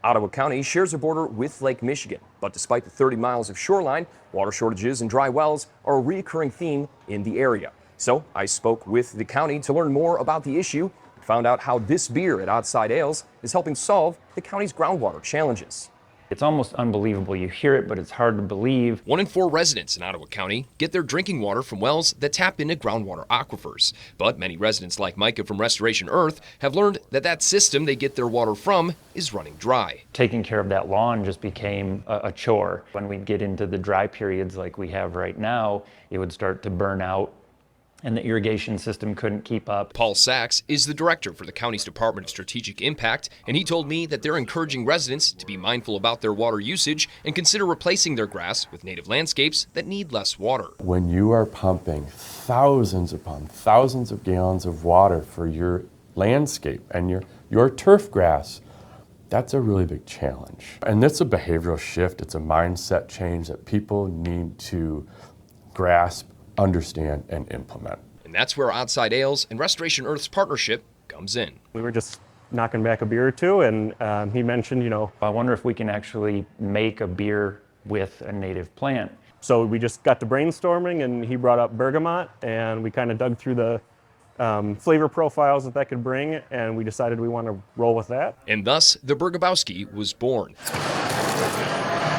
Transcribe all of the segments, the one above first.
Ottawa County shares a border with Lake Michigan, but despite the 30 miles of shoreline, water shortages and dry wells are a recurring theme in the area. So I spoke with the county to learn more about the issue and found out how this beer at Outside Ales is helping solve the county's groundwater challenges. It's almost unbelievable. You hear it, but it's hard to believe. 1 in 4 residents in Ottawa County get their drinking water from wells that tap into groundwater aquifers. But many residents like Micah from Restoration Earth have learned that that system they get their water from is running dry. Taking care of that lawn just became a chore. When we'd get into the dry periods like we have right now, it would start to burn out, and the irrigation system couldn't keep up. Paul Sachs is the director for the county's Department of Strategic Impact, and he told me that they're encouraging residents to be mindful about their water usage and consider replacing their grass with native landscapes that need less water. When you are pumping thousands upon thousands of gallons of water for your landscape and your turf grass, that's a really big challenge. And it's a behavioral shift, it's a mindset change that people need to grasp, understand, and implement. And that's where Outside Ales and Restoration Earth's partnership comes in. We were just knocking back a beer or two, and he mentioned, I wonder if we can actually make a beer with a native plant. So we just got to brainstorming, and he brought up bergamot, and we kind of dug through the flavor profiles that could bring, and we decided we want to roll with that. And thus, the Bergabowski was born.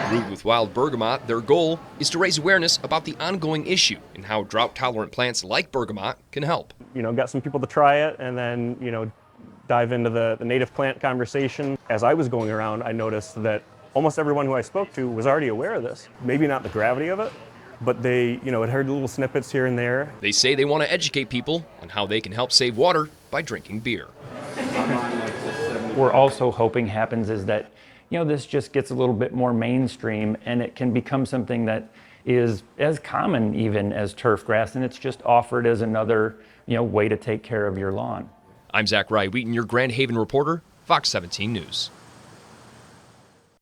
Brewed with wild bergamot, their goal is to raise awareness about the ongoing issue and how drought-tolerant plants like bergamot can help. Got some people to try it, and then, dive into the native plant conversation. As I was going around, I noticed that almost everyone who I spoke to was already aware of this. Maybe not the gravity of it, but they, had heard little snippets here and there. They say they want to educate people on how they can help save water by drinking beer. We're also hoping happens is that this just gets a little bit more mainstream, and it can become something that is as common even as turf grass, and it's just offered as another, way to take care of your lawn. I'm Zach Wheaton, your Grand Haven reporter, Fox 17 News.